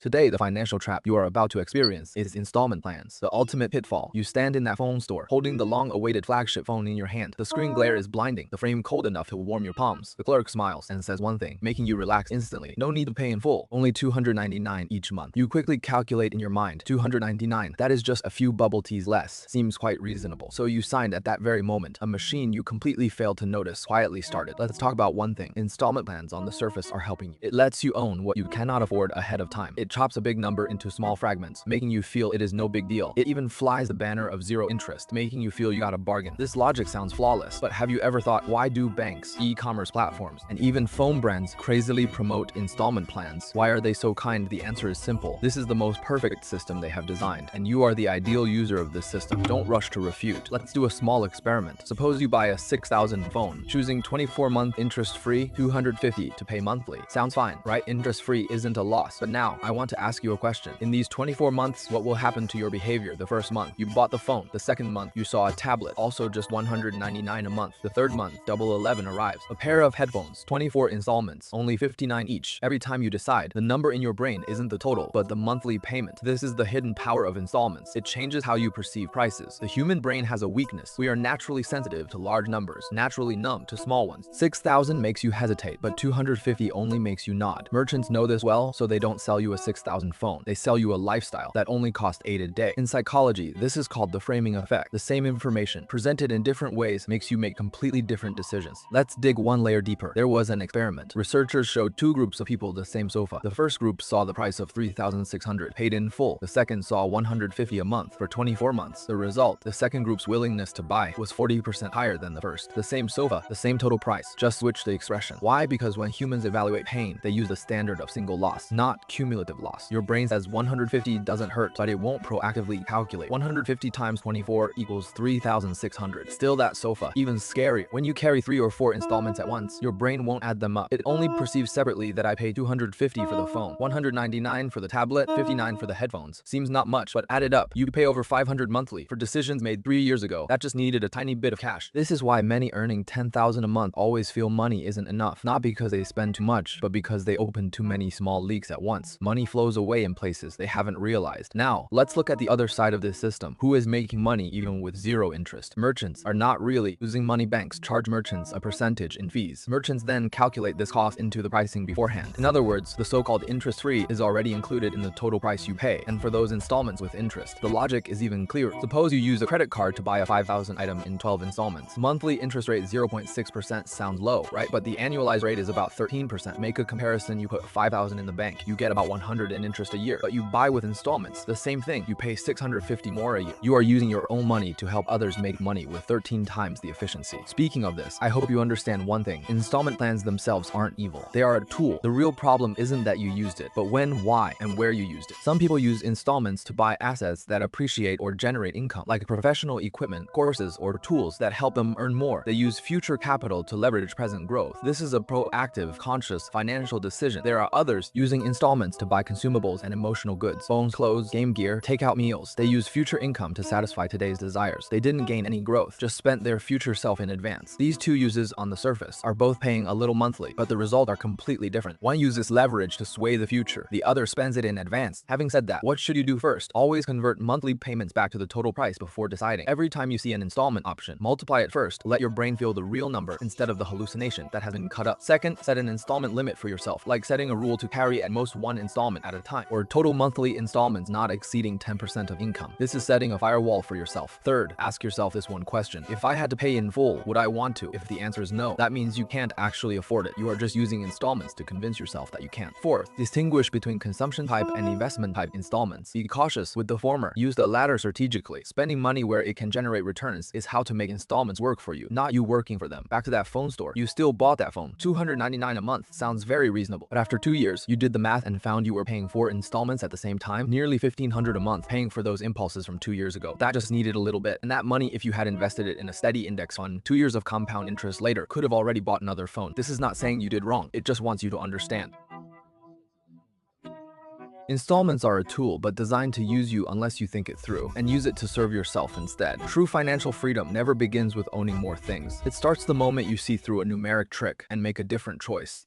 Today, the financial trap you are about to experience is installment plans, the ultimate pitfall. You stand in that phone store, holding the long-awaited flagship phone in your hand. The screen glare is blinding, the frame cold enough to warm your palms. The clerk smiles and says one thing, making you relax instantly. No need to pay in full, only $299 each month. You quickly calculate in your mind, $299, that is just a few bubble teas less. Seems quite reasonable. So you signed at that very moment. A machine you completely failed to notice quietly started. Let's talk about one thing. Installment plans on the surface are helping you. It lets you own what you cannot afford ahead of time. It chops a big number into small fragments, making you feel it is no big deal. It even flies the banner of zero interest, making you feel you got a bargain. This logic sounds flawless, but have you ever thought, why do banks, e-commerce platforms, and even phone brands crazily promote installment plans? Why are they so kind? The answer is simple. This is the most perfect system they have designed, and you are the ideal user of this system. Don't rush to refute. Let's do a small experiment. Suppose you buy a $6,000 phone, choosing 24-month interest-free, $250 to pay monthly. Sounds fine, right? Interest-free isn't a loss. But now, I want to ask you a question. In these 24 months, what will happen to your behavior? The first month, you bought the phone. The second month, you saw a tablet, also just $199 a month. The third month, double 11 arrives. A pair of headphones, 24 installments, only $59 each. Every time you decide, the number in your brain isn't the total, but the monthly payment. This is the hidden power of installments. It changes how you perceive prices. The human brain has a weakness. We are naturally sensitive to large numbers, naturally numb to small ones. 6,000 makes you hesitate, but 250 only makes you nod. Merchants know this well, so they don't sell you a 6,000 phone. They sell you a lifestyle that only costs 8 a day. In psychology, this is called the framing effect. The same information, presented in different ways, makes you make completely different decisions. Let's dig one layer deeper. There was an experiment. Researchers showed two groups of people the same sofa. The first group saw the price of $3,600, paid in full. The second saw $150 a month for 24 months. The result, the second group's willingness to buy was 40% higher than the first. The same sofa, the same total price, just switch the expression. Why? Because when humans evaluate pain, they use the standard of single loss, not cumulative loss. Your brain says 150 doesn't hurt, but it won't proactively calculate. 150 times 24 equals 3,600. Still that sofa. Even scarier. When you carry 3 or 4 installments at once, your brain won't add them up. It only perceives separately that I paid $250 for the phone, $199 for the tablet, $59 for the headphones. Seems not much, but add it up. You pay over $500 monthly for decisions made 3 years ago. That just needed a tiny bit of cash. This is why many earning $10,000 a month always feel money isn't enough. Not because they spend too much, but because they open too many small leaks at once. Money flows away in places they haven't realized. Now, let's look at the other side of this system. Who is making money even with zero interest? Merchants are not really losing money. Banks charge merchants a percentage in fees. Merchants then calculate this cost into the pricing beforehand. In other words, the so-called interest-free is already included in the total price you pay. And for those installments with interest, the logic is even clearer. Suppose you use a credit card to buy a 5,000 item in 12 installments. Monthly interest rate 0.6% sounds low, right? But the annualized rate is about 13%. Make a comparison. You put 5,000 in the bank, you get about 100 in interest a year. But you buy with installments, the same thing. You pay 650 more a year. You are using your own money to help others make money with 13 times the efficiency. Speaking of this, I hope you understand one thing. Installment plans themselves aren't evil. They are a tool. The real problem isn't that you used it, but when, why, and where you used it. Some people use installments to buy assets that appreciate or generate income, like professional equipment, courses, or tools that help them earn more. They use future capital to leverage present growth. This is a proactive, conscious financial decision. There are others using installments to buy consumables and emotional goods, phones, clothes, game gear, takeout meals. They use future income to satisfy today's desires. They didn't gain any growth, just spent their future self in advance. These two uses on the surface are both paying a little monthly, but the results are completely different. One uses leverage to sway the future. The other spends it in advance. Having said that, what should you do first? Always convert monthly payments back to the total price before deciding. Every time you see an installment option, multiply it first. Let your brain feel the real number instead of the hallucination that has been cut up. Second, set an installment limit for yourself, like setting a rule to carry at most 1 installment at a time, or total monthly installments not exceeding 10% of income. This is setting a firewall for yourself. Third, ask yourself this one question. If I had to pay in full, would I want to? If the answer is no, that means you can't actually afford it. You are just using installments to convince yourself that you can't. Fourth, distinguish between consumption type and investment type installments. Be cautious with the former. Use the latter strategically. Spending money where it can generate returns is how to make installments work for you, not you working for them. Back to that phone store. You still bought that phone. $299 a month sounds very reasonable. But after 2 years, you did the math and found you were paying 4 installments at the same time, nearly $1,500 a month, paying for those impulses from 2 years ago. That just needed a little bit. And that money, if you had invested it in a steady index fund, 2 years of compound interest later, could have already bought another phone. This is not saying you did wrong. It just wants you to understand. Installments are a tool, but designed to use you unless you think it through, and use it to serve yourself instead. True financial freedom never begins with owning more things. It starts the moment you see through a numeric trick and make a different choice.